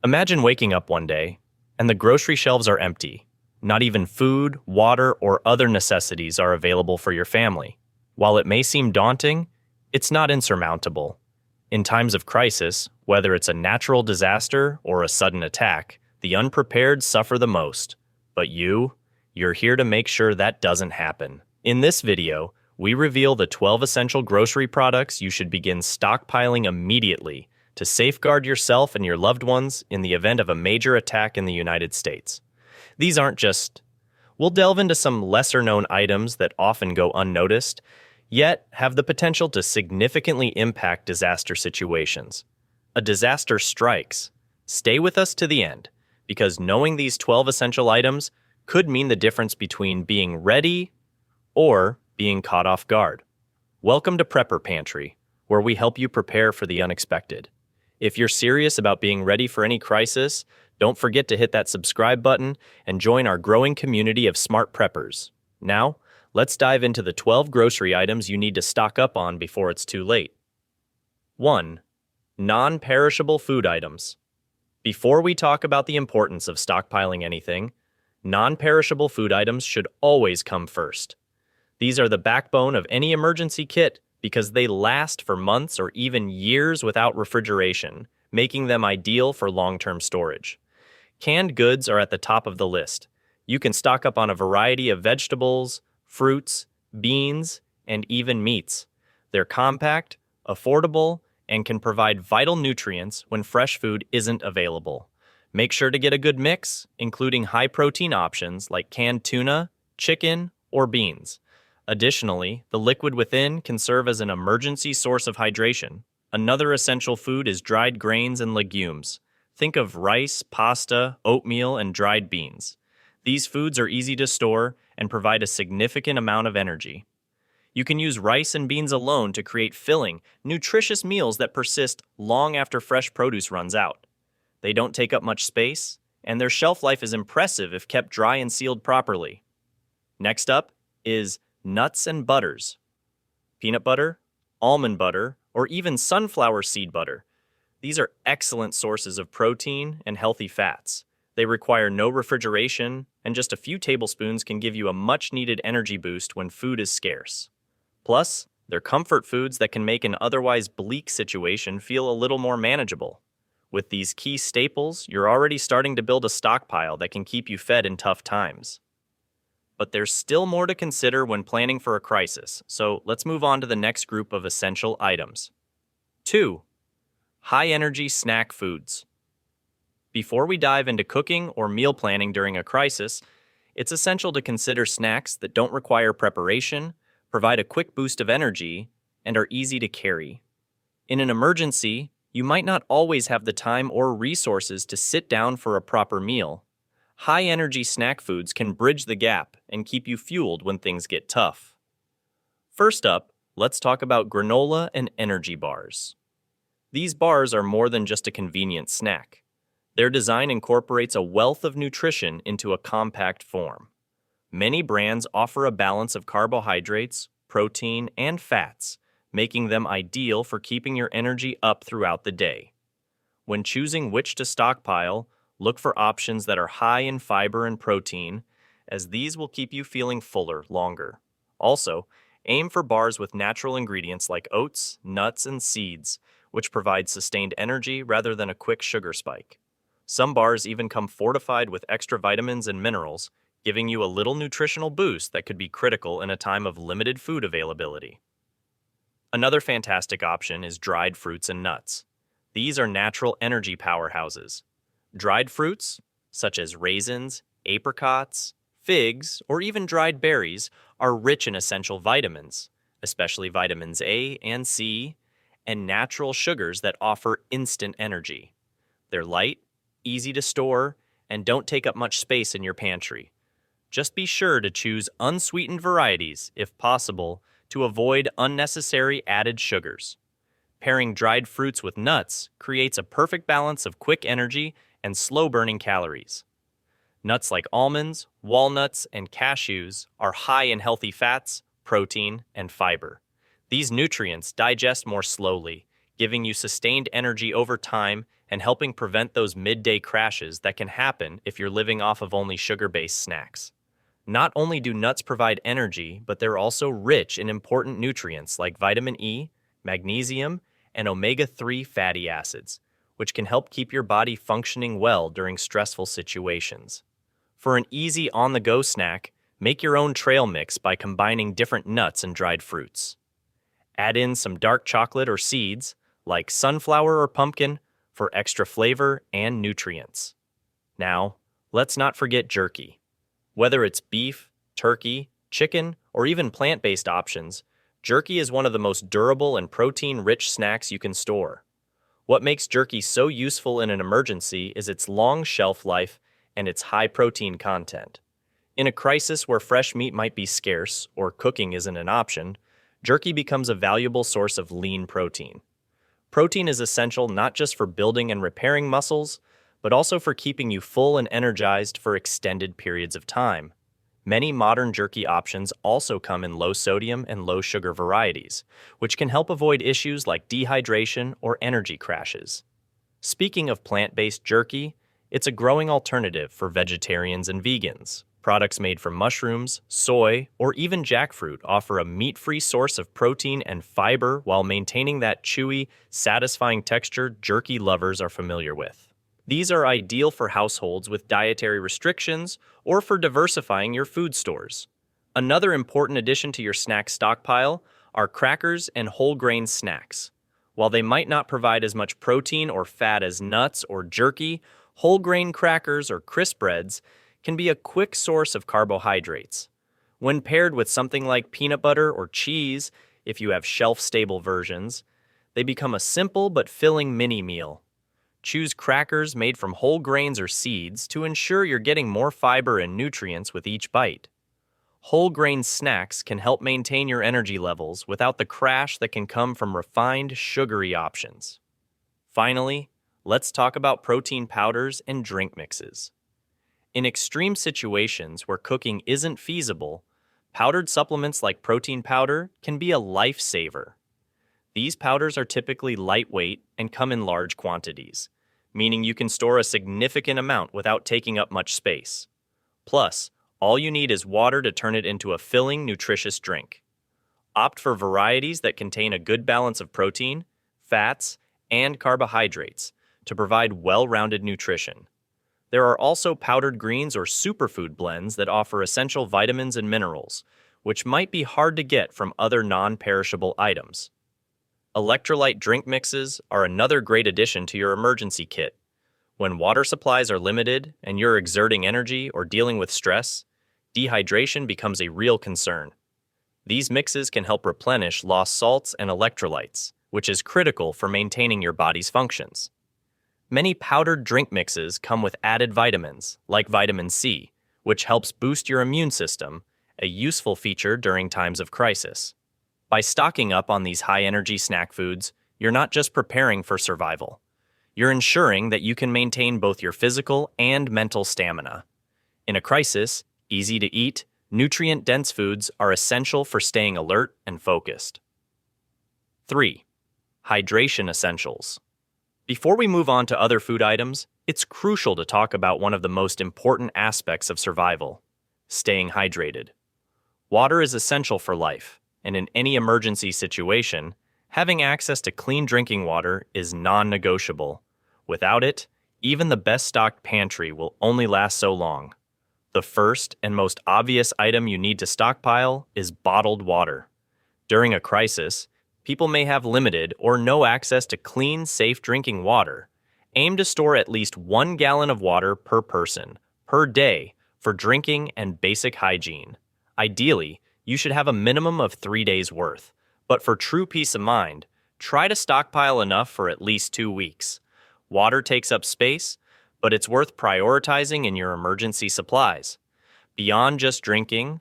Imagine waking up one day and the grocery shelves are empty. Not even food, water, or other necessities are available for your family. While it may seem daunting, it's not insurmountable. In times of crisis, whether it's a natural disaster or a sudden attack, the unprepared suffer the most. But you're here to make sure that doesn't happen. In this video, we reveal the 12 essential grocery products you should begin stockpiling immediately to safeguard yourself and your loved ones in the event of a major attack in the United States. These aren't we'll delve into some lesser-known items that often go unnoticed, yet have the potential to significantly impact disaster situations. A disaster strikes. Stay with us to the end, because knowing these 12 essential items could mean the difference between being ready or being caught off guard. Welcome to Prepper Pantry, where we help you prepare for the unexpected. If you're serious about being ready for any crisis, don't forget to hit that subscribe button and join our growing community of smart preppers. Now, let's dive into the 12 grocery items you need to stock up on before it's too late. 1. Non-perishable food items. Before we talk about the importance of stockpiling anything, non-perishable food items should always come first. These are the backbone of any emergency kit because they last for months or even years without refrigeration, making them ideal for long-term storage. Canned goods are at the top of the list. You can stock up on a variety of vegetables, fruits, beans, and even meats. They're compact, affordable, and can provide vital nutrients when fresh food isn't available. Make sure to get a good mix, including high-protein options like canned tuna, chicken, or beans. Additionally, the liquid within can serve as an emergency source of hydration. Another essential food is dried grains and legumes. Think of rice, pasta, oatmeal, and dried beans. These foods are easy to store and provide a significant amount of energy. You can use rice and beans alone to create filling, nutritious meals that persist long after fresh produce runs out. They don't take up much space, and their shelf life is impressive if kept dry and sealed properly. Next up is nuts and butters. Peanut butter, almond butter, or even sunflower seed butter. These are excellent sources of protein and healthy fats. They require no refrigeration, and just a few tablespoons can give you a much-needed energy boost when food is scarce. Plus, they're comfort foods that can make an otherwise bleak situation feel a little more manageable. With these key staples, you're already starting to build a stockpile that can keep you fed in tough times. But there's still more to consider when planning for a crisis, so let's move on to the next group of essential items. 2. High-energy snack foods. Before we dive into cooking or meal planning during a crisis, it's essential to consider snacks that don't require preparation, provide a quick boost of energy, and are easy to carry. In an emergency, you might not always have the time or resources to sit down for a proper meal. High-energy snack foods can bridge the gap and keep you fueled when things get tough. First up, let's talk about granola and energy bars. These bars are more than just a convenient snack. Their design incorporates a wealth of nutrition into a compact form. Many brands offer a balance of carbohydrates, protein, and fats, making them ideal for keeping your energy up throughout the day. When choosing which to stockpile, look for options that are high in fiber and protein, as these will keep you feeling fuller longer. Also, aim for bars with natural ingredients like oats, nuts, and seeds, which provide sustained energy rather than a quick sugar spike. Some bars even come fortified with extra vitamins and minerals, giving you a little nutritional boost that could be critical in a time of limited food availability. Another fantastic option is dried fruits and nuts. These are natural energy powerhouses. Dried fruits, such as raisins, apricots, figs, or even dried berries, are rich in essential vitamins, especially vitamins A and C, and natural sugars that offer instant energy. They're light, easy to store, and don't take up much space in your pantry. Just be sure to choose unsweetened varieties, if possible, to avoid unnecessary added sugars. Pairing dried fruits with nuts creates a perfect balance of quick energy and slow-burning calories. Nuts like almonds, walnuts, and cashews are high in healthy fats, protein, and fiber. These nutrients digest more slowly, giving you sustained energy over time and helping prevent those midday crashes that can happen if you're living off of only sugar-based snacks. Not only do nuts provide energy, but they're also rich in important nutrients like vitamin E, magnesium, and omega-3 fatty acids, which can help keep your body functioning well during stressful situations. For an easy on-the-go snack, make your own trail mix by combining different nuts and dried fruits. Add in some dark chocolate or seeds, like sunflower or pumpkin, for extra flavor and nutrients. Now, let's not forget jerky. Whether it's beef, turkey, chicken, or even plant-based options, jerky is one of the most durable and protein-rich snacks you can store. What makes jerky so useful in an emergency is its long shelf life and its high protein content. In a crisis where fresh meat might be scarce or cooking isn't an option, jerky becomes a valuable source of lean protein. Protein is essential not just for building and repairing muscles, but also for keeping you full and energized for extended periods of time. Many modern jerky options also come in low sodium and low sugar varieties, which can help avoid issues like dehydration or energy crashes. Speaking of plant-based jerky, it's a growing alternative for vegetarians and vegans. Products made from mushrooms, soy, or even jackfruit offer a meat-free source of protein and fiber while maintaining that chewy, satisfying texture jerky lovers are familiar with. These are ideal for households with dietary restrictions or for diversifying your food stores. Another important addition to your snack stockpile are crackers and whole grain snacks. While they might not provide as much protein or fat as nuts or jerky, whole grain crackers or crisp breads can be a quick source of carbohydrates. When paired with something like peanut butter or cheese, if you have shelf-stable versions, they become a simple but filling mini meal. Choose crackers made from whole grains or seeds to ensure you're getting more fiber and nutrients with each bite. Whole grain snacks can help maintain your energy levels without the crash that can come from refined, sugary options. Finally, let's talk about protein powders and drink mixes. In extreme situations where cooking isn't feasible, powdered supplements like protein powder can be a lifesaver. These powders are typically lightweight and come in large quantities, meaning you can store a significant amount without taking up much space. Plus, all you need is water to turn it into a filling, nutritious drink. Opt for varieties that contain a good balance of protein, fats, and carbohydrates to provide well-rounded nutrition. There are also powdered greens or superfood blends that offer essential vitamins and minerals, which might be hard to get from other non-perishable items. Electrolyte drink mixes are another great addition to your emergency kit. When water supplies are limited and you're exerting energy or dealing with stress, dehydration becomes a real concern. These mixes can help replenish lost salts and electrolytes, which is critical for maintaining your body's functions. Many powdered drink mixes come with added vitamins, like vitamin C, which helps boost your immune system, a useful feature during times of crisis. By stocking up on these high-energy snack foods, you're not just preparing for survival. You're ensuring that you can maintain both your physical and mental stamina. In a crisis, easy-to-eat, nutrient-dense foods are essential for staying alert and focused. 3. Hydration essentials. Before we move on to other food items, it's crucial to talk about one of the most important aspects of survival: staying hydrated. Water is essential for life, and in any emergency situation, having access to clean drinking water is non-negotiable. Without it, even the best-stocked pantry will only last so long. The first and most obvious item you need to stockpile is bottled water. During a crisis, people may have limited or no access to clean, safe drinking water. Aim to store at least 1 gallon of water per person, per day, for drinking and basic hygiene. Ideally, you should have a minimum of 3 days' worth, but for true peace of mind, try to stockpile enough for at least 2 weeks. Water takes up space, but it's worth prioritizing in your emergency supplies. Beyond just drinking,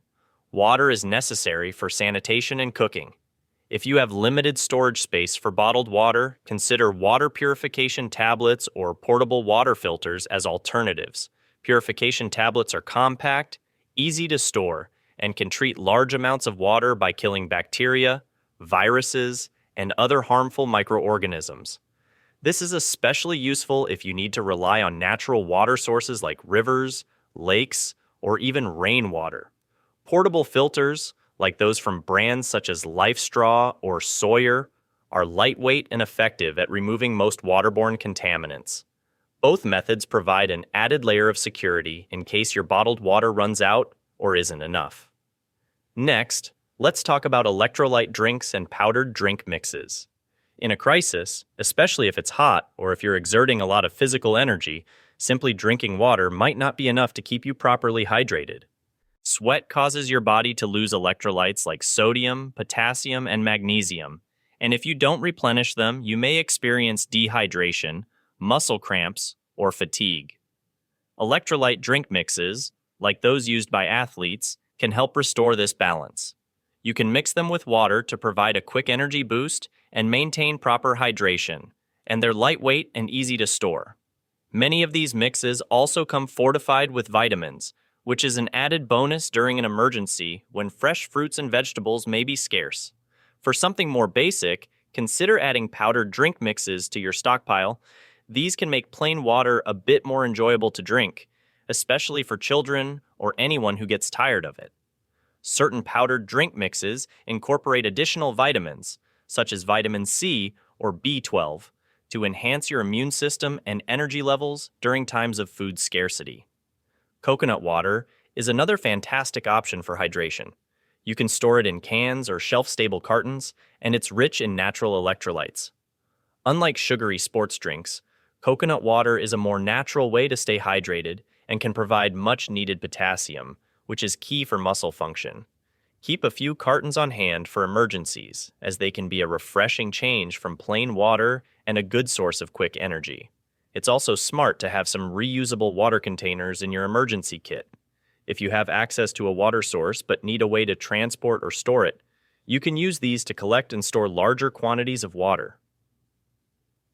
water is necessary for sanitation and cooking. If you have limited storage space for bottled water, consider water purification tablets or portable water filters as alternatives. Purification tablets are compact, easy to store, and can treat large amounts of water by killing bacteria, viruses, and other harmful microorganisms. This is especially useful if you need to rely on natural water sources like rivers, lakes, or even rainwater. Portable filters, like those from brands such as LifeStraw or Sawyer, are lightweight and effective at removing most waterborne contaminants. Both methods provide an added layer of security in case your bottled water runs out or isn't enough. Next, let's talk about electrolyte drinks and powdered drink mixes. In a crisis, especially if it's hot or if you're exerting a lot of physical energy, simply drinking water might not be enough to keep you properly hydrated. Sweat causes your body to lose electrolytes like sodium, potassium, and magnesium, and if you don't replenish them, you may experience dehydration, muscle cramps, or fatigue. Electrolyte drink mixes, like those used by athletes, can help restore this balance. You can mix them with water to provide a quick energy boost and maintain proper hydration, and they're lightweight and easy to store. Many of these mixes also come fortified with vitamins, which is an added bonus during an emergency when fresh fruits and vegetables may be scarce. For something more basic, consider adding powdered drink mixes to your stockpile. These can make plain water a bit more enjoyable to drink, especially for children or anyone who gets tired of it. Certain powdered drink mixes incorporate additional vitamins, such as vitamin C or B12, to enhance your immune system and energy levels during times of food scarcity. Coconut water is another fantastic option for hydration. You can store it in cans or shelf-stable cartons, and it's rich in natural electrolytes. Unlike sugary sports drinks, coconut water is a more natural way to stay hydrated and can provide much-needed potassium, which is key for muscle function. Keep a few cartons on hand for emergencies, as they can be a refreshing change from plain water and a good source of quick energy. It's also smart to have some reusable water containers in your emergency kit. If you have access to a water source but need a way to transport or store it, you can use these to collect and store larger quantities of water.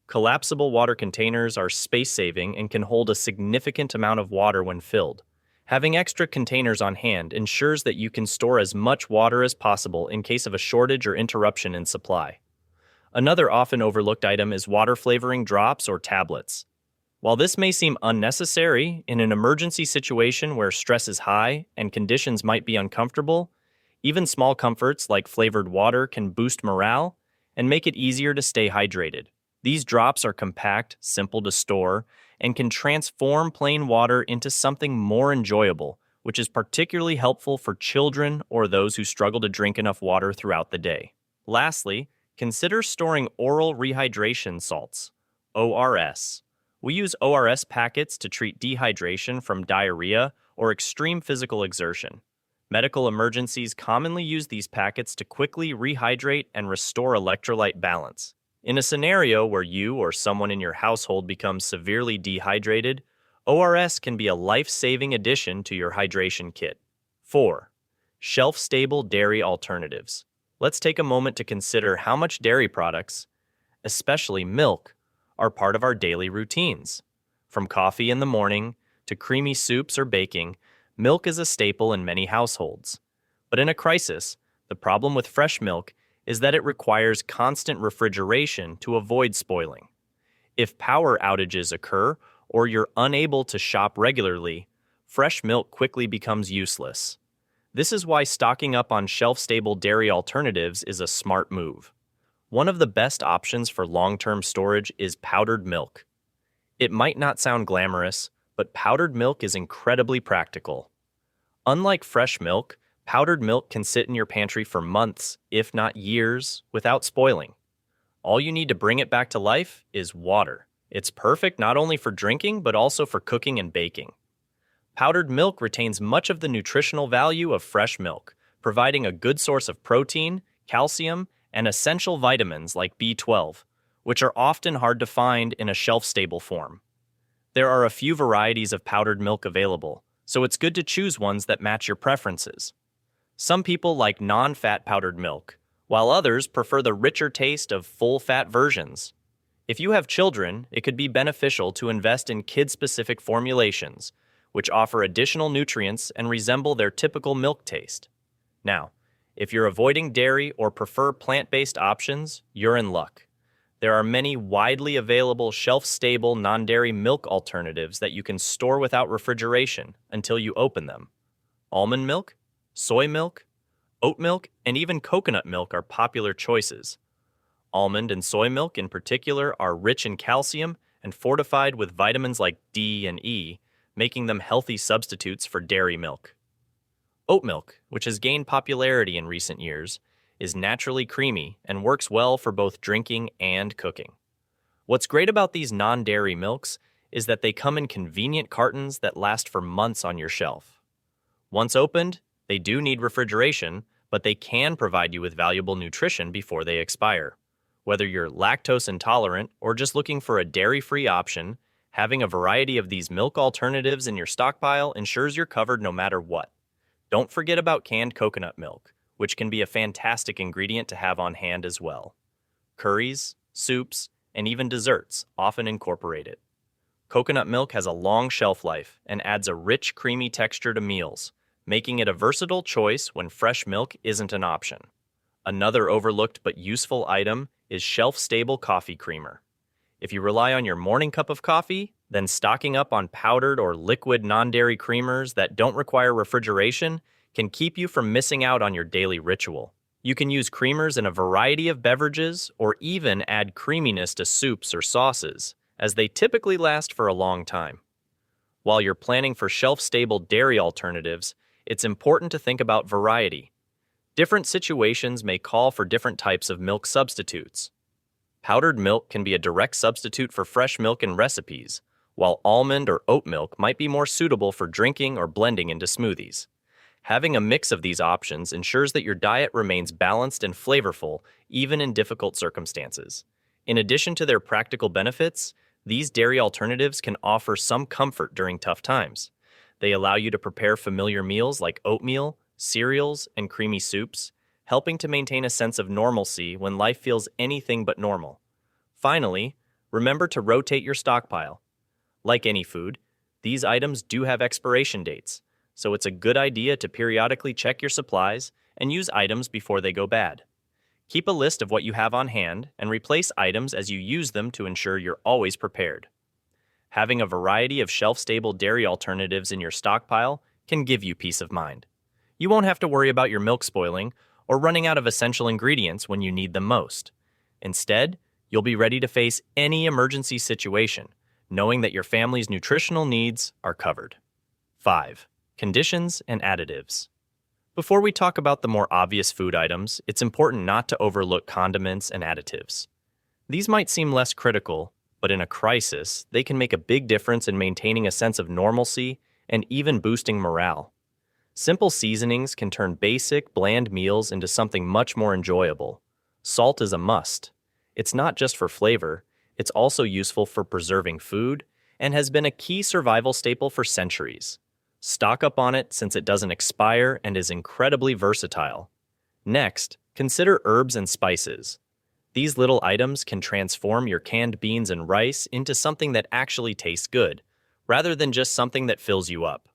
Collapsible water containers are space-saving and can hold a significant amount of water when filled. Having extra containers on hand ensures that you can store as much water as possible in case of a shortage or interruption in supply. Another often overlooked item is water flavoring drops or tablets. While this may seem unnecessary in an emergency situation where stress is high and conditions might be uncomfortable, even small comforts like flavored water can boost morale and make it easier to stay hydrated. These drops are compact, simple to store, and can transform plain water into something more enjoyable, which is particularly helpful for children or those who struggle to drink enough water throughout the day. Lastly, consider storing oral rehydration salts, ORS. We use ORS packets to treat dehydration from diarrhea or extreme physical exertion. Medical emergencies commonly use these packets to quickly rehydrate and restore electrolyte balance. In a scenario where you or someone in your household becomes severely dehydrated, ORS can be a life-saving addition to your hydration kit. 4. Shelf-stable dairy alternatives. Let's take a moment to consider how much dairy products, especially milk, are part of our daily routines. From coffee in the morning to creamy soups or baking, milk is a staple in many households. But in a crisis, the problem with fresh milk is that it requires constant refrigeration to avoid spoiling. If power outages occur or you're unable to shop regularly, fresh milk quickly becomes useless. This is why stocking up on shelf-stable dairy alternatives is a smart move. One of the best options for long-term storage is powdered milk. It might not sound glamorous, but powdered milk is incredibly practical. Unlike fresh milk, powdered milk can sit in your pantry for months, if not years, without spoiling. All you need to bring it back to life is water. It's perfect not only for drinking, but also for cooking and baking. Powdered milk retains much of the nutritional value of fresh milk, providing a good source of protein, calcium, and essential vitamins like B12, which are often hard to find in a shelf-stable form. There are a few varieties of powdered milk available, so it's good to choose ones that match your preferences. Some people like non-fat powdered milk, while others prefer the richer taste of full-fat versions. If you have children, it could be beneficial to invest in kid-specific formulations, which offer additional nutrients and resemble their typical milk taste. Now, if you're avoiding dairy or prefer plant-based options, you're in luck. There are many widely available shelf-stable non-dairy milk alternatives that you can store without refrigeration until you open them. Almond milk, soy milk, oat milk, and even coconut milk are popular choices. Almond and soy milk in particular are rich in calcium and fortified with vitamins like D and E, making them healthy substitutes for dairy milk. Oat milk, which has gained popularity in recent years, is naturally creamy and works well for both drinking and cooking. What's great about these non-dairy milks is that they come in convenient cartons that last for months on your shelf. Once opened, they do need refrigeration, but they can provide you with valuable nutrition before they expire. Whether you're lactose intolerant or just looking for a dairy-free option, having a variety of these milk alternatives in your stockpile ensures you're covered no matter what. Don't forget about canned coconut milk, which can be a fantastic ingredient to have on hand as well. Curries, soups, and even desserts often incorporate it. Coconut milk has a long shelf life and adds a rich, creamy texture to meals, making it a versatile choice when fresh milk isn't an option. Another overlooked but useful item is shelf-stable coffee creamer. If you rely on your morning cup of coffee, then stocking up on powdered or liquid non-dairy creamers that don't require refrigeration can keep you from missing out on your daily ritual. You can use creamers in a variety of beverages or even add creaminess to soups or sauces, as they typically last for a long time. While you're planning for shelf-stable dairy alternatives, it's important to think about variety. Different situations may call for different types of milk substitutes. Powdered milk can be a direct substitute for fresh milk in recipes, while almond or oat milk might be more suitable for drinking or blending into smoothies. Having a mix of these options ensures that your diet remains balanced and flavorful even in difficult circumstances. In addition to their practical benefits, these dairy alternatives can offer some comfort during tough times. They allow you to prepare familiar meals like oatmeal, cereals, and creamy soups, helping to maintain a sense of normalcy when life feels anything but normal. Finally, remember to rotate your stockpile. Like any food, these items do have expiration dates, so it's a good idea to periodically check your supplies and use items before they go bad. Keep a list of what you have on hand and replace items as you use them to ensure you're always prepared. Having a variety of shelf-stable dairy alternatives in your stockpile can give you peace of mind. You won't have to worry about your milk spoiling or running out of essential ingredients when you need them most. Instead, you'll be ready to face any emergency situation, knowing that your family's nutritional needs are covered. 5. Conditions and additives. Before we talk about the more obvious food items, it's important not to overlook condiments and additives. These might seem less critical, but in a crisis, they can make a big difference in maintaining a sense of normalcy and even boosting morale. Simple seasonings can turn basic, bland meals into something much more enjoyable. Salt is a must. It's not just for flavor, it's also useful for preserving food and has been a key survival staple for centuries. Stock up on it since it doesn't expire and is incredibly versatile. Next, consider herbs and spices. These little items can transform your canned beans and rice into something that actually tastes good, rather than just something that fills you up.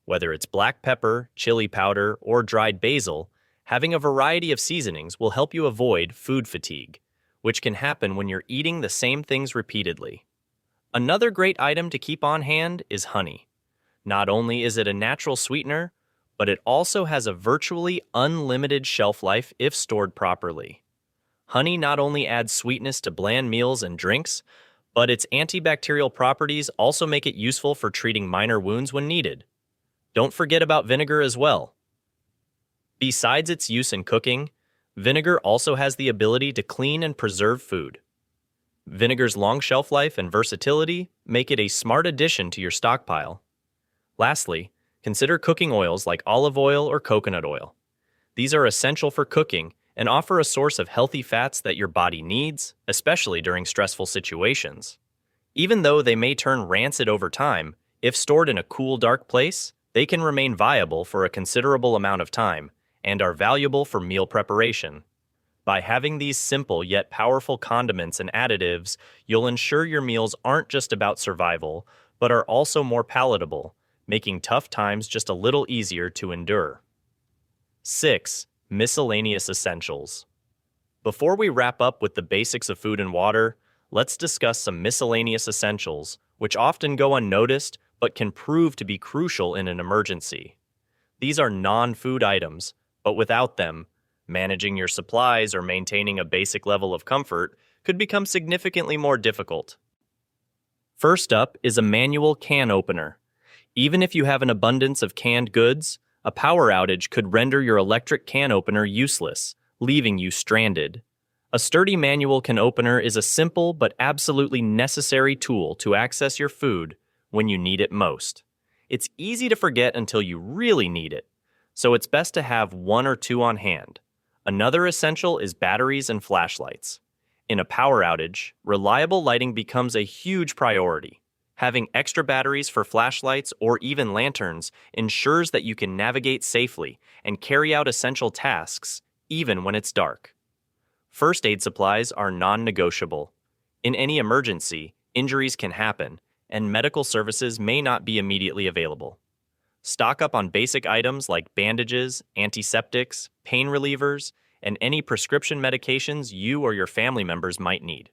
Whether it's black pepper, chili powder, or dried basil, having a variety of seasonings will help you avoid food fatigue, which can happen when you're eating the same things repeatedly. Another great item to keep on hand is honey. Not only is it a natural sweetener, but it also has a virtually unlimited shelf life if stored properly. Honey not only adds sweetness to bland meals and drinks, but its antibacterial properties also make it useful for treating minor wounds when needed. Don't forget about vinegar as well. Besides its use in cooking, vinegar also has the ability to clean and preserve food. Vinegar's long shelf life and versatility make it a smart addition to your stockpile. Lastly, consider cooking oils like olive oil or coconut oil. These are essential for cooking and offer a source of healthy fats that your body needs, especially during stressful situations. Even though they may turn rancid over time, if stored in a cool, dark place, they can remain viable for a considerable amount of time and are valuable for meal preparation. By having these simple yet powerful condiments and additives, you'll ensure your meals aren't just about survival, but are also more palatable, making tough times just a little easier to endure. 6. Miscellaneous Essentials. Before we wrap up with the basics of food and water, let's discuss some miscellaneous essentials, which often go unnoticed but can prove to be crucial in an emergency. These are non-food items, but without them, managing your supplies or maintaining a basic level of comfort could become significantly more difficult. First up is a manual can opener. Even if you have an abundance of canned goods, a power outage could render your electric can opener useless, leaving you stranded. A sturdy manual can opener is a simple but absolutely necessary tool to access your food when you need it most. It's easy to forget until you really need it, so it's best to have one or two on hand. Another essential is batteries and flashlights. In a power outage, reliable lighting becomes a huge priority. Having extra batteries for flashlights or even lanterns ensures that you can navigate safely and carry out essential tasks even when it's dark. First aid supplies are non-negotiable. In any emergency, injuries can happen, and medical services may not be immediately available. Stock up on basic items like bandages, antiseptics, pain relievers, and any prescription medications you or your family members might need.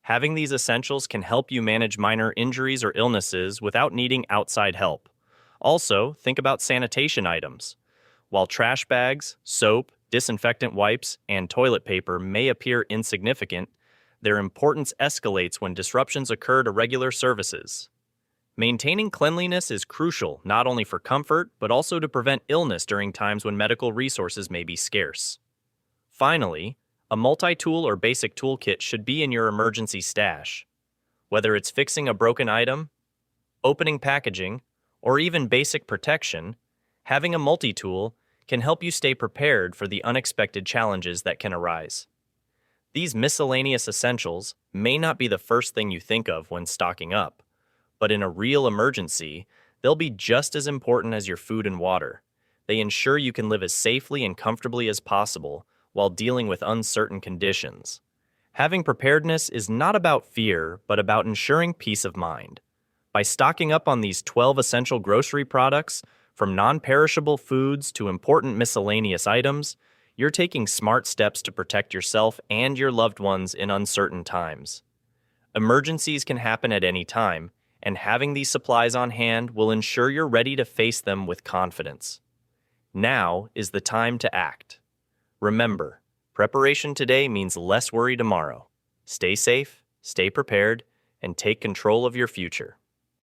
Having these essentials can help you manage minor injuries or illnesses without needing outside help. Also, think about sanitation items. While trash bags, soap, disinfectant wipes, and toilet paper may appear insignificant, their importance escalates when disruptions occur to regular services. Maintaining cleanliness is crucial not only for comfort, but also to prevent illness during times when medical resources may be scarce. Finally, a multi-tool or basic toolkit should be in your emergency stash. Whether it's fixing a broken item, opening packaging, or even basic protection, having a multi-tool can help you stay prepared for the unexpected challenges that can arise. These miscellaneous essentials may not be the first thing you think of when stocking up, but in a real emergency, they'll be just as important as your food and water. They ensure you can live as safely and comfortably as possible while dealing with uncertain conditions. Having preparedness is not about fear, but about ensuring peace of mind. By stocking up on these 12 essential grocery products, from non-perishable foods to important miscellaneous items, you're taking smart steps to protect yourself and your loved ones in uncertain times. Emergencies can happen at any time, and having these supplies on hand will ensure you're ready to face them with confidence. Now is the time to act. Remember, preparation today means less worry tomorrow. Stay safe, stay prepared, and take control of your future.